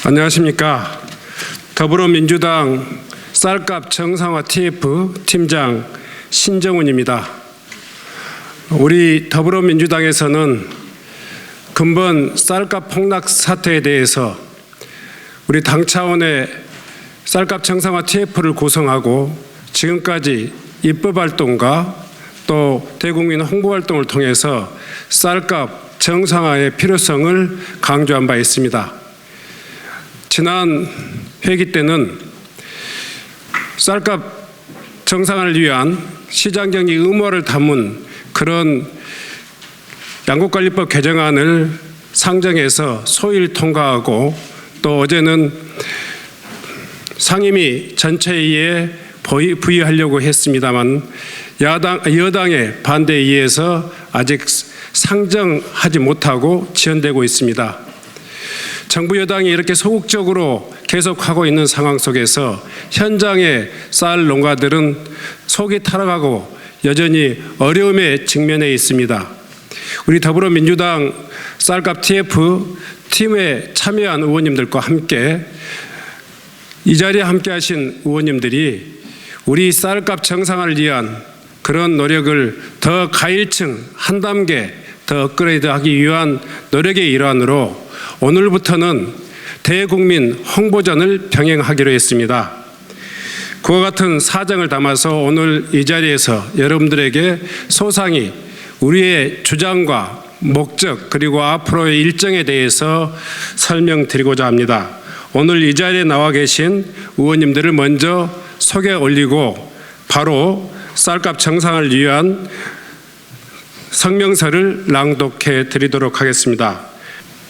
안녕하십니까. 더불어민주당 쌀값 정상화 TF 팀장 신정훈입니다. 우리 더불어민주당에서는 근본 쌀값 폭락 사태에 대해서 우리 당 차원의 쌀값 정상화 TF를 구성하고 지금까지 입법활동과 또 대국민 홍보활동을 통해서 쌀값 정상화의 필요성을 강조한 바 있습니다. 지난 회기 때는 쌀값 정상화를 위한 시장경기 의무화를 담은 그런 양곡관리법 개정안을 상정해서 소위를 통과하고 또 어제는 상임위 전체회의에 부의하려고 했습니다만 여당의 반대에 의해서 아직 상정하지 못하고 지연되고 있습니다. 정부 여당이 이렇게 소극적으로 계속하고 있는 상황 속에서 현장의 쌀 농가들은 속이 타락하고 여전히 어려움에 직면해 있습니다. 우리 더불어민주당 쌀값 TF 팀에 참여한 의원님들과 함께 이 자리에 함께 하신 의원님들이 우리 쌀값 정상화를 위한 그런 노력을 더 가일층 한 단계 더 업그레이드하기 위한 노력의 일환으로 오늘부터는 대국민 홍보전을 병행하기로 했습니다. 그와 같은 사정을 담아서 오늘 이 자리에서 여러분들에게 소상히 우리의 주장과 목적 그리고 앞으로의 일정에 대해서 설명드리고자 합니다. 오늘 이 자리에 나와 계신 의원님들을 먼저 소개 올리고 바로 쌀값 정상을 위한 성명서를 낭독해 드리도록 하겠습니다.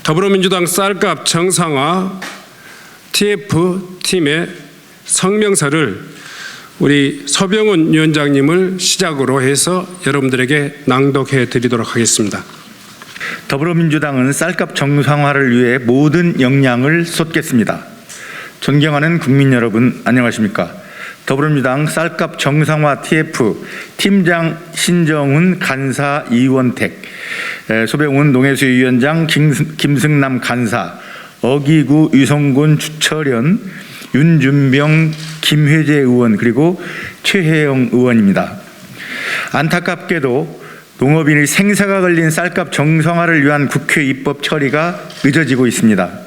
더불어민주당 쌀값 정상화 TF팀의 성명서를 우리 서병훈 위원장님을 시작으로 해서 여러분들에게 낭독해 드리도록 하겠습니다. 더불어민주당은 쌀값 정상화를 위해 모든 역량을 쏟겠습니다. 존경하는 국민 여러분, 안녕하십니까? 더불어민주당 쌀값 정상화 TF 팀장 신정훈, 간사 이원택, 소병훈 농해수위원장, 김승남 간사, 어기구 유성군 주철현, 윤준병 김회재 의원 그리고 최혜영 의원입니다. 안타깝게도 농업인의 생사가 걸린 쌀값 정상화를 위한 국회 입법 처리가 늦어지고 있습니다.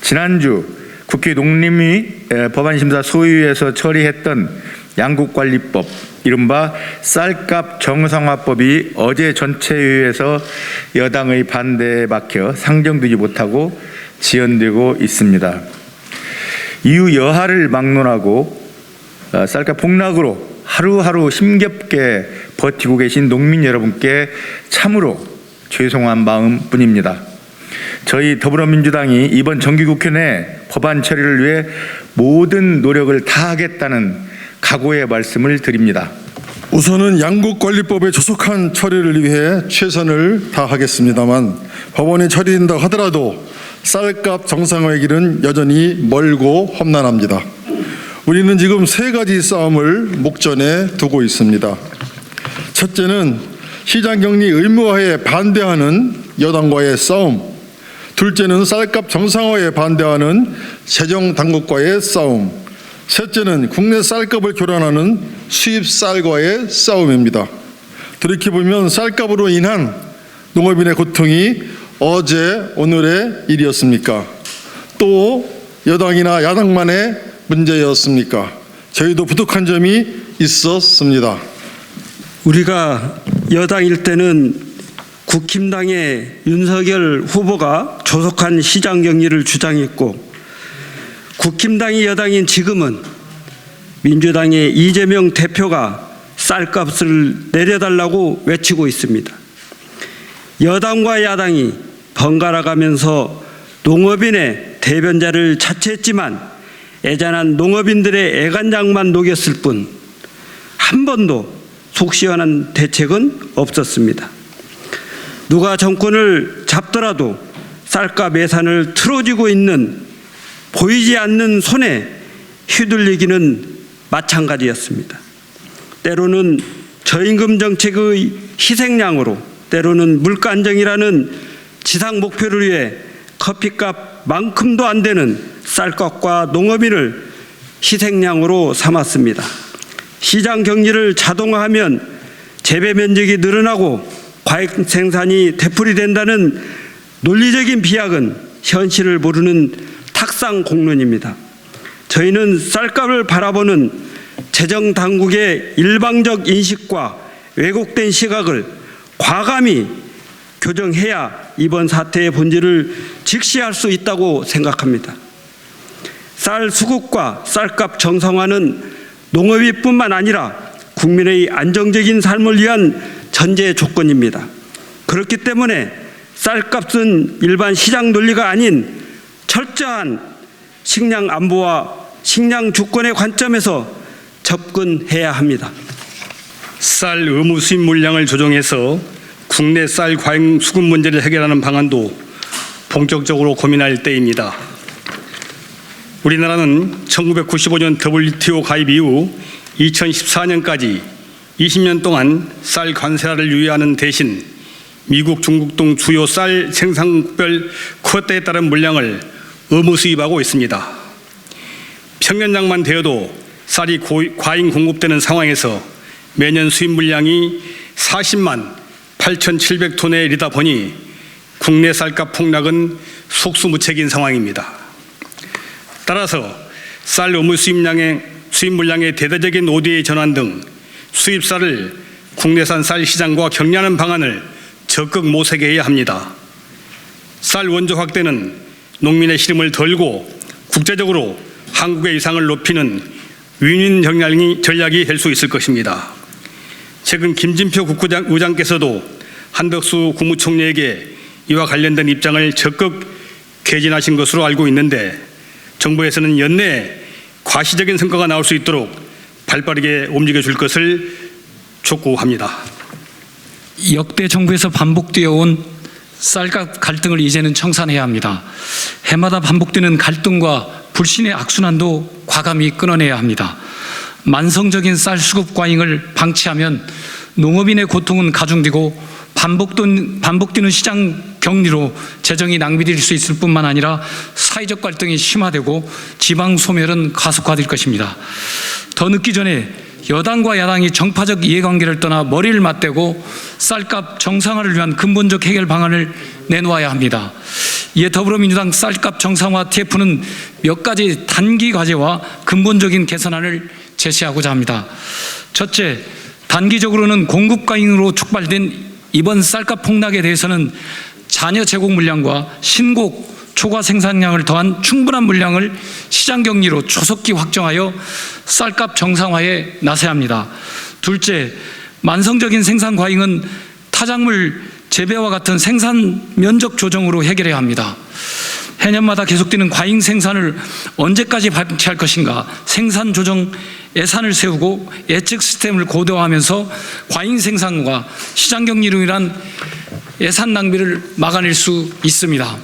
지난주 국회 농림위 법안심사 소위에서 처리했던 양곡관리법, 이른바 쌀값 정상화법이 어제 전체회의에서 여당의 반대에 막혀 상정되지 못하고 지연되고 있습니다. 이후 여하를 막론하고 쌀값 폭락으로 하루하루 힘겹게 버티고 계신 농민 여러분께 참으로 죄송한 마음뿐입니다. 저희 더불어민주당이 이번 정기국회 내 법안 처리를 위해 모든 노력을 다하겠다는 각오의 말씀을 드립니다. 우선은 양곡관리법의 조속한 처리를 위해 최선을 다하겠습니다만 법원이 처리된다고 하더라도 쌀값 정상화의 길은 여전히 멀고 험난합니다. 우리는 지금 세 가지 싸움을 목전에 두고 있습니다. 첫째는 시장격리 의무화에 반대하는 여당과의 싸움, 둘째는 쌀값 정상화에 반대하는 재정당국과의 싸움, 셋째는 국내 쌀값을 교란하는 수입쌀과의 싸움입니다. 돌이켜보면 쌀값으로 인한 농업인의 고통이 어제 오늘의 일이었습니까? 또 여당이나 야당만의 문제였습니까? 저희도 부족한 점이 있었습니다. 우리가 여당일 때는 국힘당의 윤석열 후보가 조속한 시장격리를 주장했고, 국힘당이 여당인 지금은 민주당의 이재명 대표가 쌀값을 내려달라고 외치고 있습니다. 여당과 야당이 번갈아 가면서 농업인의 대변자를 차치했지만 애잔한 농업인들의 애간장만 녹였을 뿐 한 번도 속 시원한 대책은 없었습니다. 누가 정권을 잡더라도 쌀값 예산을 틀어쥐고 있는 보이지 않는 손에 휘둘리기는 마찬가지였습니다. 때로는 저임금 정책의 희생양으로, 때로는 물가 안정이라는 지상 목표를 위해 커피값만큼도 안 되는 쌀값과 농업인을 희생양으로 삼았습니다. 시장 경리를 자동화하면 재배 면적이 늘어나고 과일 생산이 되풀이된다는 논리적인 비약은 현실을 모르는 탁상 공론입니다. 저희는 쌀값을 바라보는 재정 당국의 일방적 인식과 왜곡된 시각을 과감히 교정해야 이번 사태의 본질을 직시할 수 있다고 생각합니다. 쌀 수급과 쌀값 정상화는 농업인뿐만 아니라 국민의 안정적인 삶을 위한 전제 조건입니다. 그렇기 때문에 쌀값은 일반 시장 논리가 아닌 철저한 식량 안보와 식량 주권의 관점에서 접근해야 합니다. 쌀 의무 수입 물량을 조정해서 국내 쌀 과잉 수급 문제를 해결하는 방안도 본격적으로 고민할 때입니다. 우리나라는 1995년 WTO 가입 이후 2014년까지 20년 동안 쌀 관세를 유예하는 대신 미국, 중국 등 주요 쌀 생산국별 쿼터에 따른 물량을 의무 수입하고 있습니다. 평년장만 되어도 쌀이 과잉 공급되는 상황에서 매년 수입 물량이 40만 8,700톤에 이르다 보니 국내 쌀값 폭락은 속수무책인 상황입니다. 따라서 쌀 의무 수입 물량의 대대적인 ODA 전환 등 수입 쌀을 국내산 쌀 시장과 격리하는 방안을 적극 모색해야 합니다. 쌀 원조 확대는 농민의 시름을 덜고 국제적으로 한국의 위상을 높이는 윈윈 전략이 될 수 있을 것입니다. 최근 김진표 국무장께서도 한덕수 국무총리에게 이와 관련된 입장을 적극 개진하신 것으로 알고 있는데 정부에서는 연내에 과시적인 성과가 나올 수 있도록 발빠르게 움직여 줄 것을 촉구합니다. 역대 정부에서 반복되어 온 쌀값 갈등을 이제는 청산해야 합니다. 해마다 반복되는 갈등과 불신의 악순환도 과감히 끊어내야 합니다. 만성적인 쌀 수급 과잉을 방치하면 농업인의 고통은 가중되고 반복되는 시장 격리로 재정이 낭비될 수 있을 뿐만 아니라 사회적 갈등이 심화되고 지방 소멸은 가속화될 것입니다. 더 늦기 전에 여당과 야당이 정파적 이해관계를 떠나 머리를 맞대고 쌀값 정상화를 위한 근본적 해결 방안을 내놓아야 합니다. 이에 더불어민주당 쌀값 정상화 TF는 몇 가지 단기 과제와 근본적인 개선안을 제시하고자 합니다. 첫째, 단기적으로는 공급 과잉으로 촉발된 이번 쌀값 폭락에 대해서는 잔여 제공 물량과 신곡 초과 생산량을 더한 충분한 물량을 시장 격리로 조속히 확정하여 쌀값 정상화에 나서야 합니다. 둘째, 만성적인 생산 과잉은 타작물 재배와 같은 생산 면적 조정으로 해결해야 합니다. 해년마다 계속되는 과잉 생산을 언제까지 방치할 것인가, 생산 조정 예산을 세우고 예측 시스템을 고도화하면서 과잉 생산과 시장 격리로 인한 예산 낭비를 막아낼 수 있습니다.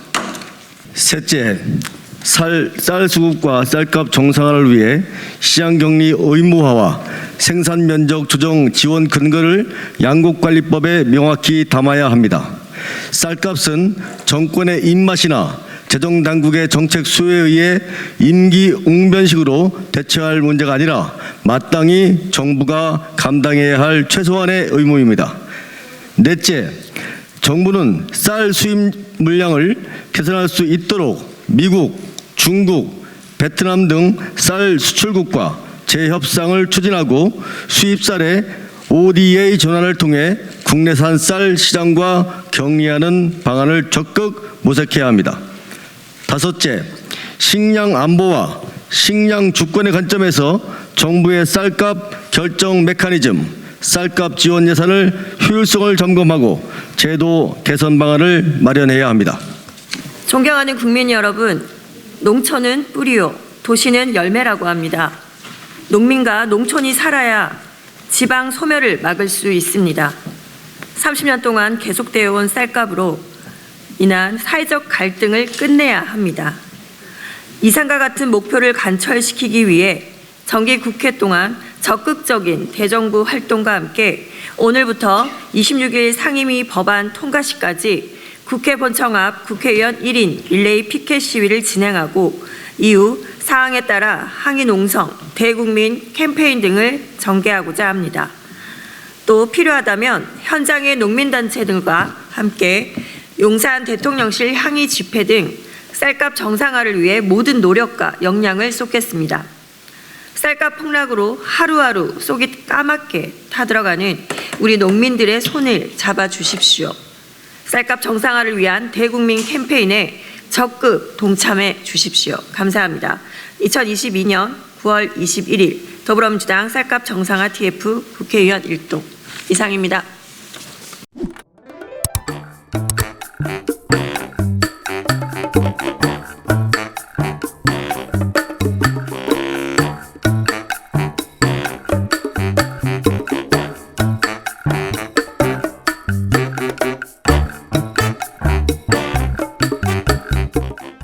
셋째, 쌀 수급과 쌀값 정상화를 위해 시장 격리 의무화와 생산 면적 조정 지원 근거를 양곡관리법에 명확히 담아야 합니다. 쌀값은 정권의 입맛이나 재정당국의 정책 수요에 의해 임기 웅변식으로 대처할 문제가 아니라 마땅히 정부가 감당해야 할 최소한의 의무입니다. 넷째, 정부는 쌀 수입 물량을 개선할 수 있도록 미국, 중국, 베트남 등 쌀 수출국과 재협상을 추진하고 수입쌀의 ODA 전환을 통해 국내산 쌀 시장과 격리하는 방안을 적극 모색해야 합니다. 다섯째, 식량 안보와 식량 주권의 관점에서 정부의 쌀값 결정 메커니즘, 쌀값 지원 예산을 효율성을 점검하고 제도 개선 방안을 마련해야 합니다. 존경하는 국민 여러분, 농촌은 뿌리요, 도시는 열매라고 합니다. 농민과 농촌이 살아야 지방 소멸을 막을 수 있습니다. 30년 동안 계속되어 온 쌀값으로 인한 사회적 갈등을 끝내야 합니다. 이상과 같은 목표를 관철시키기 위해 정기 국회 동안 적극적인 대정부 활동과 함께 오늘부터 26일 상임위 법안 통과 시까지 국회 본청 앞 국회의원 1인 릴레이 피켓 시위를 진행하고 이후 사항에 따라 항의 농성, 대국민 캠페인 등을 전개하고자 합니다. 또 필요하다면 현장의 농민단체 등과 함께 용산 대통령실 항의 집회 등 쌀값 정상화를 위해 모든 노력과 역량을 쏟겠습니다. 쌀값 폭락으로 하루하루 속이 까맣게 타들어가는 우리 농민들의 손을 잡아주십시오. 쌀값 정상화를 위한 대국민 캠페인에 적극 동참해 주십시오. 감사합니다. 2022년 9월 21일 더불어민주당 쌀값 정상화 TF 국회의원 일동 이상입니다.